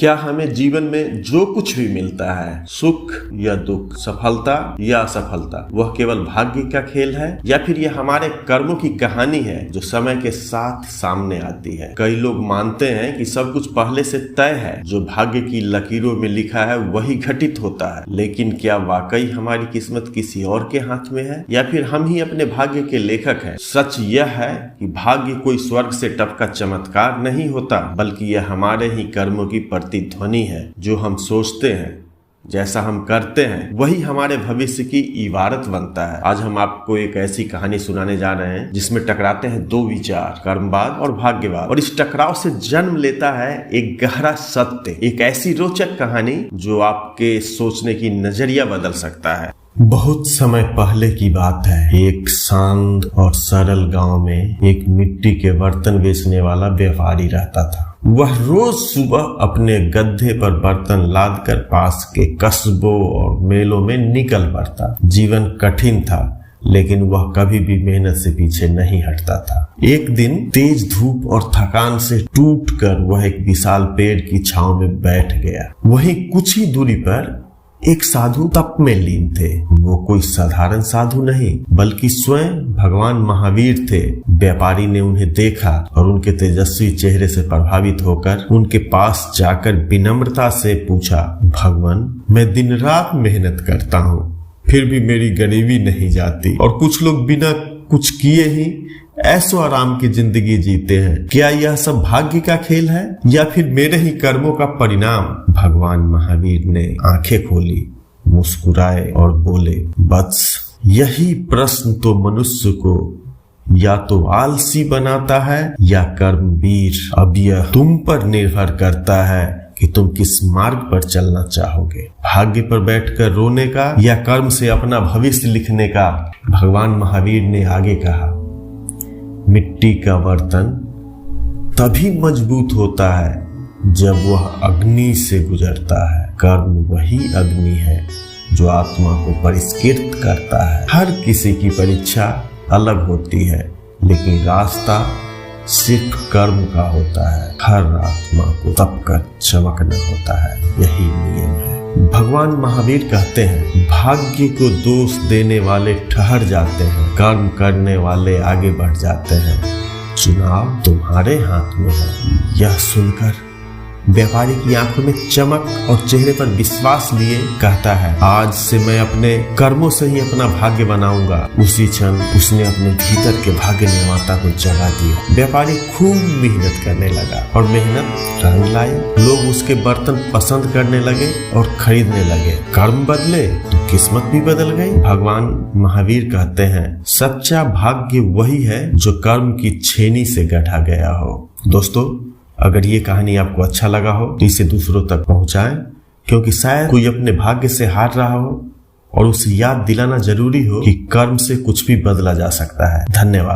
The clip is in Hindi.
क्या हमें जीवन में जो कुछ भी मिलता है, सुख या दुख, सफलता या असफलता, वह केवल भाग्य का खेल है या फिर यह हमारे कर्मों की कहानी है जो समय के साथ सामने आती है? कई लोग मानते हैं कि सब कुछ पहले से तय है, जो भाग्य की लकीरों में लिखा है वही घटित होता है। लेकिन क्या वाकई हमारी किस्मत किसी और के हाथ में है या फिर हम ही अपने भाग्य के लेखक हैं? सच यह है कि भाग्य कोई स्वर्ग से टपका चमत्कार नहीं होता, बल्कि यह हमारे ही कर्मों की प्रतिध्वनि है। जो हम सोचते हैं, जैसा हम करते हैं, वही हमारे भविष्य की इबारत बनता है। आज हम आपको एक ऐसी कहानी सुनाने जा रहे हैं जिसमें टकराते हैं दो विचार, कर्मवाद और भाग्यवाद, और इस टकराव से जन्म लेता है एक गहरा सत्य, एक ऐसी रोचक कहानी जो आपके सोचने की नजरिया बदल सकता है। बहुत समय पहले की बात है। एक शांत और सरल गांव में एक मिट्टी के बर्तन बेचने वाला व्यापारी रहता था। वह रोज सुबह अपने गड्ढे पर बर्तन लादकर पास के कस्बों और मेलों में निकल पड़ता। जीवन कठिन था, लेकिन वह कभी भी मेहनत से पीछे नहीं हटता था। एक दिन तेज धूप और थकान से टूटकर वह एक विशाल पेड़ की छांव में बैठ गया। वहीं कुछ ही दूरी पर एक साधु तप में लीन थे। वो कोई साधारण साधु नहीं, बल्कि स्वयं भगवान महावीर थे। व्यापारी ने उन्हें देखा और उनके तेजस्वी चेहरे से प्रभावित होकर उनके पास जाकर विनम्रता से पूछा, भगवान, मैं दिन रात मेहनत करता हूँ, फिर भी मेरी गरीबी नहीं जाती, और कुछ लोग बिना कुछ किए ही ऐसो आराम की जिंदगी जीते हैं। क्या यह सब भाग्य का खेल है या फिर मेरे ही कर्मों का परिणाम? भगवान महावीर ने आंखें खोली, मुस्कुराए और बोले, वत्स, यही प्रश्न तो मनुष्य को या तो आलसी बनाता है या कर्मवीर। अब यह तुम पर निर्भर करता है कि तुम किस मार्ग पर चलना चाहोगे, भाग्य पर बैठकर रोने का या कर्म से अपना भविष्य लिखने का। भगवान महावीर ने आगे कहा, मिट्टी का बर्तन तभी मजबूत होता है जब वह अग्नि से गुजरता है। कर्म वही अग्नि है जो आत्मा को परिष्कृत करता है। हर किसी की परीक्षा अलग होती है, लेकिन रास्ता सिर्फ कर्म का होता है। हर आत्मा को तप कर चमकना होता है, यही नियम है। भगवान महावीर कहते हैं, भाग्य को दोष देने वाले ठहर जाते हैं, कर्म करने वाले आगे बढ़ जाते हैं। चुनाव तुम्हारे हाथ में है। यह सुनकर व्यापारी की आंखों में चमक और चेहरे पर विश्वास लिए कहता है, आज से मैं अपने कर्मों से ही अपना भाग्य बनाऊंगा। उसी क्षण उसने अपने भीतर के भाग्य निर्माता को जगा दिया। व्यापारी खूब मेहनत करने लगा और मेहनत रंग लाई। लोग उसके बर्तन पसंद करने लगे और खरीदने लगे। कर्म बदले तो किस्मत भी बदल गई। भगवान महावीर कहते हैं, सच्चा भाग्य वही है जो कर्म की छेनी से गढ़ा गया हो। दोस्तों, अगर ये कहानी आपको अच्छा लगा हो तो इसे दूसरों तक पहुंचाएं, क्योंकि शायद कोई अपने भाग्य से हार रहा हो और उसे याद दिलाना जरूरी हो कि कर्म से कुछ भी बदला जा सकता है। धन्यवाद।